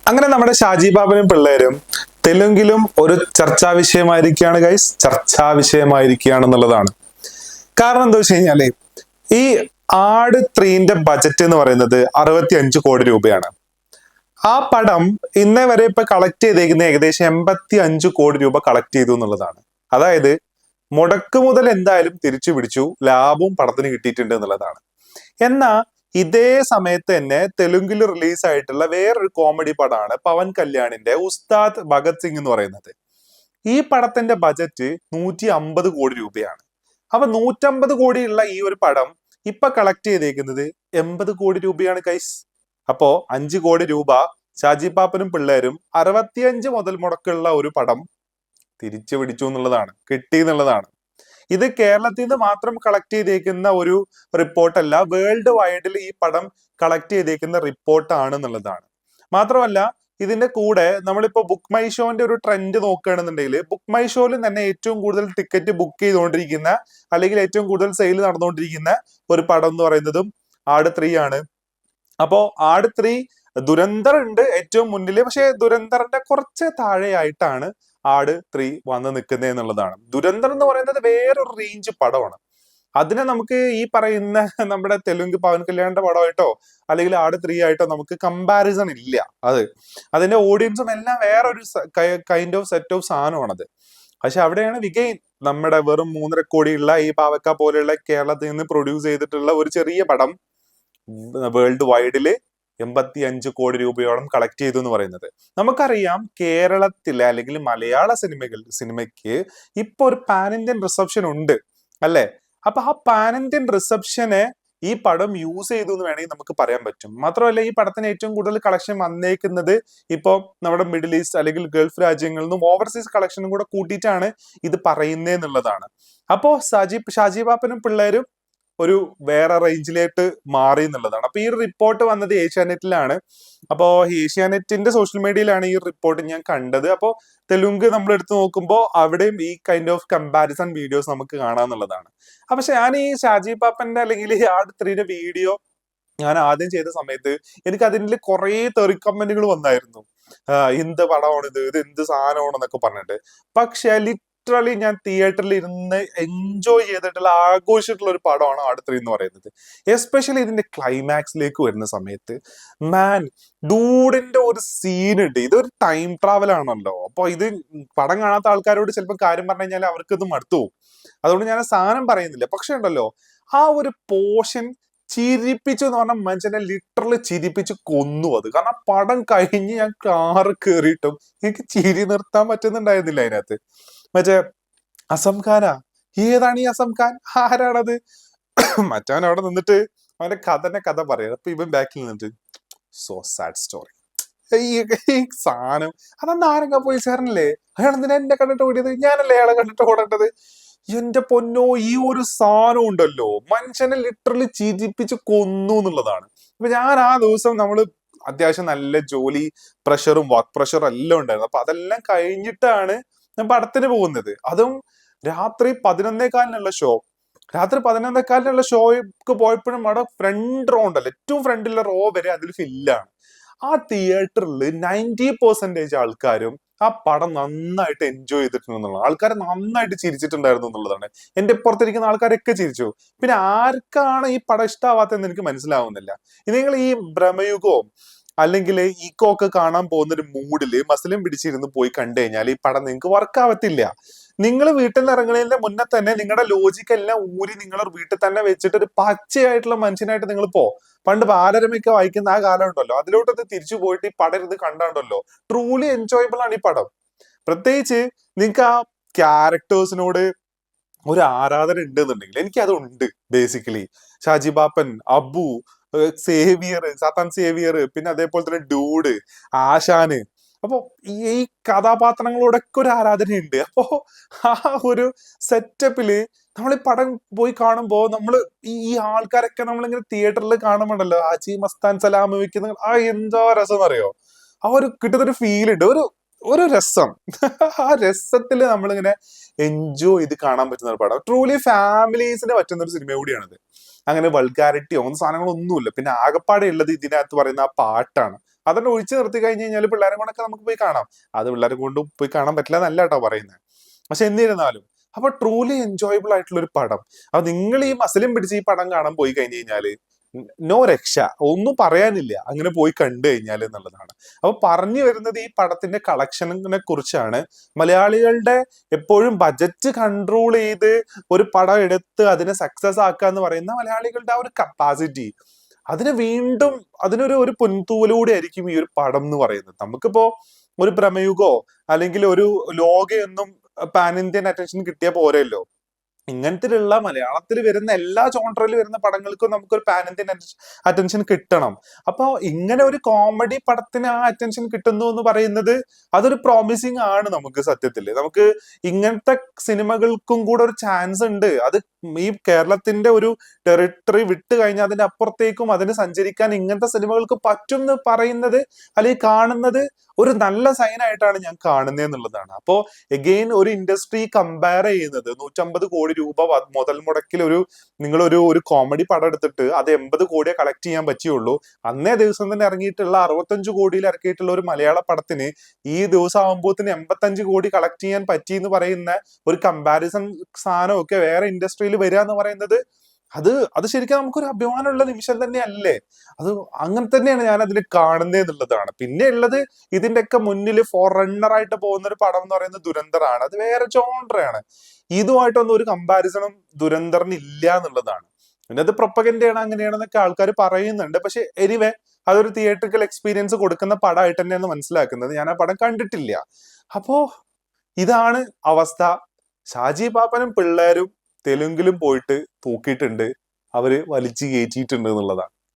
അങ്ങനെ നമ്മുടെ ഷാജി ബാബനും പിള്ളേരും തെലുങ്കിലും ഒരു ചർച്ചാ വിഷയമായിരിക്കുകയാണ് ഗൈസ്. ചർച്ചാ വിഷയമായിരിക്കുകയാണെന്നുള്ളതാണ്. കാരണം എന്താ വെച്ച് കഴിഞ്ഞാല് ഈ ആട് ത്രീന്റെ ബജറ്റ് എന്ന് പറയുന്നത് 65 കോടി രൂപയാണ്. ആ പടം ഇന്നേ വരെ ഇപ്പൊ കളക്ട് ചെയ്തേക്കുന്ന ഏകദേശം 85 കോടി രൂപ കളക്ട് ചെയ്തു എന്നുള്ളതാണ്. അതായത് മുടക്ക് മുതൽ എന്തായാലും തിരിച്ചു പിടിച്ചു, ലാഭവും പടത്തിന് കിട്ടിയിട്ടുണ്ട് എന്നുള്ളതാണ്. എന്നാ ഇതേ സമയത്ത് തന്നെ തെലുങ്കിൽ റിലീസ് ആയിട്ടുള്ള വേറൊരു കോമഡി പടമാണ് പവൻ കല്യാണിന്റെ ഉസ്താദ് ഭഗത് സിംഗ് എന്ന് പറയുന്നത്. ഈ പടത്തിന്റെ ബജറ്റ് 150 കോടി രൂപയാണ്. അപ്പൊ 150 കോടിയുള്ള ഈ ഒരു പടം ഇപ്പൊ കളക്ട് ചെയ്തേക്കുന്നത് 80 കോടി രൂപയാണ് ഗൈസ്. അപ്പോ 5 കോടി രൂപ ഷാജി പാപ്പനും പിള്ളേരും 65 മുതൽ മുടക്കുള്ള ഒരു പടം തിരിച്ചു പിടിച്ചു എന്നുള്ളതാണ്, കിട്ടി എന്നുള്ളതാണ്. ഇത് കേരളത്തിൽ നിന്ന് മാത്രം കളക്ട് ചെയ്തേക്കുന്ന ഒരു റിപ്പോർട്ടല്ല, വേൾഡ് വൈഡിൽ ഈ പടം കളക്ട് ചെയ്തേക്കുന്ന റിപ്പോർട്ടാണ് എന്നുള്ളതാണ്. മാത്രമല്ല ഇതിന്റെ കൂടെ നമ്മളിപ്പോ ബുക്ക് മൈ ഷോന്റെ ഒരു ട്രെൻഡ് നോക്കുകയാണെന്നുണ്ടെങ്കിൽ ബുക്ക് മൈ ഷോയിൽ തന്നെ ഏറ്റവും കൂടുതൽ ടിക്കറ്റ് ബുക്ക് ചെയ്തുകൊണ്ടിരിക്കുന്ന അല്ലെങ്കിൽ ഏറ്റവും കൂടുതൽ സെയിൽ നടന്നുകൊണ്ടിരിക്കുന്ന ഒരു പടം എന്ന് പറയുന്നതും ആട് 3 ആണ്. അപ്പോ ആട് 3 ദുരന്തർ ഉണ്ട് ഏറ്റവും മുന്നിൽ, പക്ഷെ ദുരന്തറിന്റെ കുറച്ച് താഴെയായിട്ടാണ് ആട് 3 വന്ന് നിൽക്കുന്നത് എന്നുള്ളതാണ്. ദുരന്തർ എന്ന് പറയുന്നത് വേറൊരു റേഞ്ച് പടമാണ്. അതിനെ നമുക്ക് ഈ പറയുന്ന നമ്മുടെ തെലുങ്ക് പവൻ കല്യാണിന്റെ പടമായിട്ടോ അല്ലെങ്കിൽ ആട് 3 ആയിട്ടോ നമുക്ക് കമ്പാരിസൺ ഇല്ല. അതിന്റെ ഓഡിയൻസും എല്ലാം വേറൊരു കൈൻഡ് ഓഫ് സെറ്റ് ഓഫ് സാധനമാണത്. പക്ഷെ അവിടെയാണ് വിഗെയിൻ നമ്മുടെ വെറും 3.5 കോടിയുള്ള ഈ പാവക്ക പോലെയുള്ള കേരളത്തിൽ നിന്ന് പ്രൊഡ്യൂസ് ചെയ്തിട്ടുള്ള ഒരു ചെറിയ പടം വേൾഡ് വൈഡില് 85 കോടി രൂപയോളം കളക്ട് ചെയ്തു എന്ന് പറയുന്നത്. നമുക്കറിയാം കേരളത്തിലെ അല്ലെങ്കിൽ മലയാള സിനിമയ്ക്ക് ഇപ്പൊ ഒരു പാൻ ഇന്ത്യൻ റിസപ്ഷൻ ഉണ്ട് അല്ലെ. അപ്പൊ ആ പാൻ ഇന്ത്യൻ റിസപ്ഷനെ ഈ പടം യൂസ് ചെയ്തു എന്ന് വേണമെങ്കിൽ നമുക്ക് പറയാൻ പറ്റും. മാത്രമല്ല ഈ പടത്തിന് ഏറ്റവും കൂടുതൽ കളക്ഷൻ വന്നേക്കുന്നത് ഇപ്പൊ നമ്മുടെ മിഡിൽ ഈസ്റ്റ് അല്ലെങ്കിൽ ഗൾഫ് രാജ്യങ്ങളിൽ നിന്നും ഓവർസീസ് കളക്ഷനും കൂടെ കൂട്ടിയിട്ടാണ് ഇത് പറയുന്നതെന്നുള്ളതാണ്. അപ്പോ ഷാജി പാപ്പനും പിള്ളേരും ഒരു വേറെ റേഞ്ചിലേക്ക് മാറി എന്നുള്ളതാണ്. അപ്പൊ ഈ റിപ്പോർട്ട് വന്നത് ഏഷ്യാനെറ്റിലാണ്. അപ്പോ ഏഷ്യാനെറ്റിന്റെ സോഷ്യൽ മീഡിയയിലാണ് ഈ റിപ്പോർട്ട് ഞാൻ കണ്ടത്. അപ്പോ തെലുങ്ക് നമ്മൾ എടുത്തു നോക്കുമ്പോൾ അവിടെയും ഈ കൈൻഡ് ഓഫ് കമ്പാരിസൺ വീഡിയോസ് നമുക്ക് കാണാന്നുള്ളതാണ്. പക്ഷെ ഞാൻ ഈ ഷാജി പാപ്പന്റെ അല്ലെങ്കിൽ ഈ ആട് 3ന്റെ വീഡിയോ ഞാൻ ആദ്യം ചെയ്ത സമയത്ത് എനിക്ക് അതിൽ കുറെ തെറി കമന്റുകൾ വന്നായിരുന്നു. എന്ത് പടമാണിത്, ഇത് എന്ത് സാധനമാണെന്നൊക്കെ പറഞ്ഞിട്ട്. പക്ഷെ ലിറ്ററലി ഞാൻ തിയേറ്ററിൽ ഇരുന്ന് എൻജോയ് ചെയ്തിട്ടുള്ള ആഘോഷിച്ചിട്ടുള്ള ഒരു പടമാണ് ആട് 3 എന്ന് പറയുന്നത്. എസ്പെഷ്യലി ഇതിന്റെ ക്ലൈമാക്സിലേക്ക് വരുന്ന സമയത്ത് മാൻ ഡൂഡിന്റെ ഒരു സീൻ ഉണ്ട്. ഇതൊരു ടൈം ട്രാവൽ ആണല്ലോ. അപ്പൊ ഇത് പടം കാണാത്ത ആൾക്കാരോട് ചിലപ്പോൾ കാര്യം പറഞ്ഞു കഴിഞ്ഞാൽ അവർക്ക് ഇത് മടുത്തു പോകും. അതുകൊണ്ട് ഞാൻ സാധനം പറയുന്നില്ല. പക്ഷെ ഉണ്ടല്ലോ ആ ഒരു പോർഷൻ ചിരിപ്പിച്ചു എന്ന് പറഞ്ഞാൽ മനുഷ്യനെ ലിറ്ററലി ചിരിപ്പിച്ച് കൊന്നു. അത് കാരണം പടം കഴിഞ്ഞ് ഞാൻ കാറ് കയറിയിട്ടും എനിക്ക് ചിരി നിർത്താൻ പറ്റുന്നുണ്ടായിരുന്നില്ല അതിനകത്ത്. മറ്റേ അസം ഖാനാ, ഏതാണ് ഈ അസം ഖാൻ, ആരാണത്? മറ്റവൻ അവിടെ നിന്നിട്ട് അവന്റെ കഥ പറയാം. അപ്പൊ ഇവൻ ബാക്കിൽ നിന്നിട്ട് സോ സാഡ് സ്റ്റോറി, ഈ സാധനം അതെന്താ ആരങ്ക പോയി ചേർന്നല്ലേ, അയാൾ എന്തിനാ എന്നെ കണ്ടിട്ട് ഓടിയത്, ഞാനല്ലേ അയാളെ കണ്ടിട്ട് ഓടേണ്ടത്? എന്റെ പൊന്നോ, ഈ ഒരു സാധനം ഉണ്ടല്ലോ മനുഷ്യനെ ലിറ്ററലി ചിരിപ്പിച്ച് കൊന്നു എന്നുള്ളതാണ്. അപ്പൊ ഞാൻ ആ ദിവസം നമ്മള് അത്യാവശ്യം നല്ല ജോലി പ്രഷറും വർക്ക് പ്രഷറും എല്ലാം ഉണ്ടായിരുന്നു. അപ്പൊ അതെല്ലാം കഴിഞ്ഞിട്ടാണ് ഞാൻ പടത്തിന് പോകുന്നത്. അതും രാത്രി 11:15 ഷോ. രാത്രി 11:15 ഷോയ്ക്ക് പോയപ്പോഴും അവിടെ ഫ്രണ്ട് റോ ഉണ്ടല്ലോ, ഏറ്റവും ഫ്രണ്ടിലെ റോ വരെ അതിൽ ഫില്ലാണ്. ആ തിയേറ്ററിൽ 90% ആൾക്കാരും ആ പടം നന്നായിട്ട് എൻജോയ് ചെയ്തിട്ടുണ്ടെന്നുള്ള, ആൾക്കാർ നന്നായിട്ട് ചിരിച്ചിട്ടുണ്ടായിരുന്നു എന്നുള്ളതാണ്. എന്റെ ഇപ്പുറത്തിരിക്കുന്ന ആൾക്കാരൊക്കെ ചിരിച്ചു. പിന്നെ ആർക്കാണ് ഈ പടം ഇഷ്ടാവാത്തതെന്ന് എനിക്ക് മനസ്സിലാവുന്നില്ല. നിങ്ങൾ ഈ ഭ്രമയുഗവും അല്ലെങ്കിൽ ഈക്കോ ഒക്കെ കാണാൻ പോകുന്ന ഒരു മൂഡില് മസിലും പിടിച്ചിരുന്ന് പോയി കണ്ടു കഴിഞ്ഞാൽ ഈ പടം നിങ്ങൾക്ക് വർക്ക് ആവത്തില്ല. നിങ്ങൾ വീട്ടിൽ നിന്ന് ഇറങ്ങുന്നതിന്റെ മുന്നേ തന്നെ നിങ്ങളുടെ ലോജിക് എല്ലാം ഊരി നിങ്ങൾ വീട്ടിൽ തന്നെ വെച്ചിട്ട് ഒരു പച്ചയായിട്ടുള്ള മനുഷ്യനായിട്ട് നിങ്ങൾ പണ്ട് ബാലരമയൊക്കെ വായിക്കുന്ന ആ കാലം ഉണ്ടല്ലോ, അതിലോട്ടൊന്ന് തിരിച്ചു പോയിട്ട് ഈ പടം ഇരുന്ന് കണ്ടാണ്ടല്ലോ ട്രൂലി എൻജോയബിൾ ആണ് ഈ പടം. പ്രത്യേകിച്ച് നിങ്ങൾക്ക് ആ ക്യാരക്ടേഴ്സിനോട് ഒരു ആരാധന ഉണ്ടെന്നുണ്ടെങ്കിൽ എനിക്ക് അതുണ്ട്. ബേസിക്കലി ഷാജി ബാപ്പൻ, അബു, സേവിയർ, സാത്താൻ സേവിയർ, പിന്നെ അതേപോലെ തന്നെ ഡൂഡ്, ആശാന്. അപ്പൊ ഈ കഥാപാത്രങ്ങളോടൊക്കെ ഒരു ആരാധനയുണ്ട്. അപ്പോ ആ ഒരു സെറ്റപ്പില് നമ്മൾ ഈ പടം പോയി കാണുമ്പോ നമ്മള് ഈ ആൾക്കാരൊക്കെ നമ്മളിങ്ങനെ തിയേറ്ററിൽ കാണുമ്പോണ്ടല്ലോ ആജി മസ്താൻ സലാം വെക്കുന്ന ആ എന്തോ രസം എന്നറിയോ, ആ ഒരു കിട്ടുന്നൊരു ഫീൽ ഉണ്ട്, ഒരു രസം. ആ രസത്തില് നമ്മളിങ്ങനെ എൻജോയ് ചെയ്ത് കാണാൻ പറ്റുന്ന ഒരു പടം. ട്രൂലി ഫാമിലീസിന് പറ്റുന്ന ഒരു സിനിമ കൂടിയാണത്. അങ്ങനെ വൾഗാരിറ്റിയോ ഒന്നും സാധനങ്ങളൊന്നുമില്ല. പിന്നെ ആകപ്പാടെ ഉള്ളത് ഇതിനകത്ത് പറയുന്ന ആ പാട്ടാണ്. അതൊക്കെ ഒഴിച്ചു നിർത്തി കഴിഞ്ഞ് കഴിഞ്ഞാൽ പിള്ളേരെ കൊണ്ടൊക്കെ നമുക്ക് പോയി കാണാം. അത് പിള്ളേരെ കൊണ്ട് പോയി കാണാൻ പറ്റില്ല എന്നല്ല കേട്ടോ പറയുന്നത്. പക്ഷെ എന്നിരുന്നാലും അപ്പൊ ട്രൂലി എൻജോയബിൾ ആയിട്ടുള്ള ഒരു പടം. അപ്പൊ നിങ്ങൾ ഈ മസിലും പിടിച്ച് ഈ പടം കാണാൻ പോയി കഴിഞ്ഞു കഴിഞ്ഞാല് നോ രക്ഷ, ഒന്നും പറയാനില്ല അങ്ങനെ പോയി കണ്ടു കഴിഞ്ഞാൽ എന്നുള്ളതാണ്. അപ്പൊ പറഞ്ഞു വരുന്നത് ഈ പടത്തിന്റെ കളക്ഷനെ കുറിച്ചാണ്. മലയാളികളുടെ എപ്പോഴും ബജറ്റ് കൺട്രോൾ ചെയ്ത് ഒരു പടം എടുത്ത് അതിനെ സക്സസ് ആക്കുക എന്ന് പറയുന്ന മലയാളികളുടെ ആ ഒരു കപ്പാസിറ്റി, അതിന് വീണ്ടും അതിനൊരു ഒരു പൊൻതൂവലൂടെ ആയിരിക്കും ഈ ഒരു പടം എന്ന് പറയുന്നത്. നമുക്കിപ്പോ ഒരു പ്രമയുഗോ അല്ലെങ്കിൽ ഒരു ലോകയൊന്നും പാൻ ഇന്ത്യൻ അറ്റൻഷൻ കിട്ടിയ പോരല്ലോ. ഇങ്ങനത്തിലുള്ള മലയാളത്തിൽ വരുന്ന എല്ലാ ജോൺറിൽ വരുന്ന പടങ്ങൾക്കും നമുക്കൊരു പാൻ ഇന്ത്യൻ അറ്റൻഷൻ കിട്ടണം. അപ്പൊ ഇങ്ങനെ ഒരു കോമഡി പടത്തിന് ആ അറ്റൻഷൻ കിട്ടുന്നു എന്ന് പറയുന്നത് അതൊരു പ്രോമിസിങ് ആണ് നമുക്ക് സത്യത്തില്. നമുക്ക് ഇങ്ങനത്തെ സിനിമകൾക്കും കൂടെ ഒരു ചാൻസ് ഉണ്ട്. അത് ഈ കേരളത്തിന്റെ ഒരു ടെറിട്ടറി വിട്ട് കഴിഞ്ഞാൽ അതിന്റെ അപ്പുറത്തേക്കും അതിന് സഞ്ചരിക്കാൻ ഇങ്ങനത്തെ സിനിമകൾക്ക് പറ്റും എന്ന് പറയുന്നത് അല്ലെങ്കിൽ കാണുന്നത് ഒരു നല്ല സൈൻ ആയിട്ടാണ് ഞാൻ കാണുന്നത് എന്നുള്ളതാണ്. അപ്പോ എഗെയിൻ ഒരു ഇൻഡസ്ട്രി കമ്പയർ ചെയ്യുന്നത് 150 കോടി രൂപ മുതൽ മുടക്കിൽ ഒരു കോമഡി പടം എടുത്തിട്ട് അത് 80 കോടിയെ കളക്ട് ചെയ്യാൻ പറ്റിയുള്ളൂ. അന്നേ ദിവസം തന്നെ ഇറങ്ങിയിട്ടുള്ള 65 കോടിയിൽ ഇറക്കിയിട്ടുള്ള ഒരു മലയാള പടത്തിന് ഈ ദിവസം ആകുമ്പോഴത്തിന് 85 കോടി കളക്ട് ചെയ്യാൻ പറ്റി എന്ന് പറയുന്ന ഒരു കമ്പാരിസൺ സാധനമൊക്കെ വേറെ ഇൻഡസ്ട്രിയിൽ വരിക എന്ന് പറയുന്നത് അത് ശരിക്കും നമുക്കൊരു അഭിമാനമുള്ള നിമിഷം തന്നെയല്ലേ. അത് അങ്ങനെ തന്നെയാണ് ഞാൻ അതിന് കാണുന്നത് എന്നുള്ളതാണ്. പിന്നെ ഉള്ളത് ഇതിന്റെയൊക്കെ മുന്നിൽ ഫോർ റണ്ണർ ആയിട്ട് പോകുന്ന ഒരു പടം എന്ന് പറയുന്നത് ദുരന്തറാണ്. അത് വേറെ ജോൺറയാണ്. ഇതുമായിട്ടൊന്നും ഒരു കമ്പാരിസണും ദുരന്തറിന് ഇല്ല എന്നുള്ളതാണ്. പിന്നെ അത് പ്രൊപ്പഗൻഡയാണ് അങ്ങനെയാണെന്നൊക്കെ ആൾക്കാർ പറയുന്നുണ്ട്. പക്ഷെ എനിവേ അതൊരു തിയേറ്ററിക്കൽ എക്സ്പീരിയൻസ് കൊടുക്കുന്ന പടമായിട്ട് തന്നെയാണ് മനസ്സിലാക്കുന്നത്. ഞാൻ ആ പടം കണ്ടിട്ടില്ല. അപ്പോ ഇതാണ് അവസ്ഥ. ഷാജി പാപ്പനും പിള്ളേരും തെലുങ്കിലും പോയിട്ട് തൂക്കിയിട്ടുണ്ട്, അവര് വലിച്ചു കയറ്റിയിട്ടുണ്ട് എന്നുള്ളതാണ്.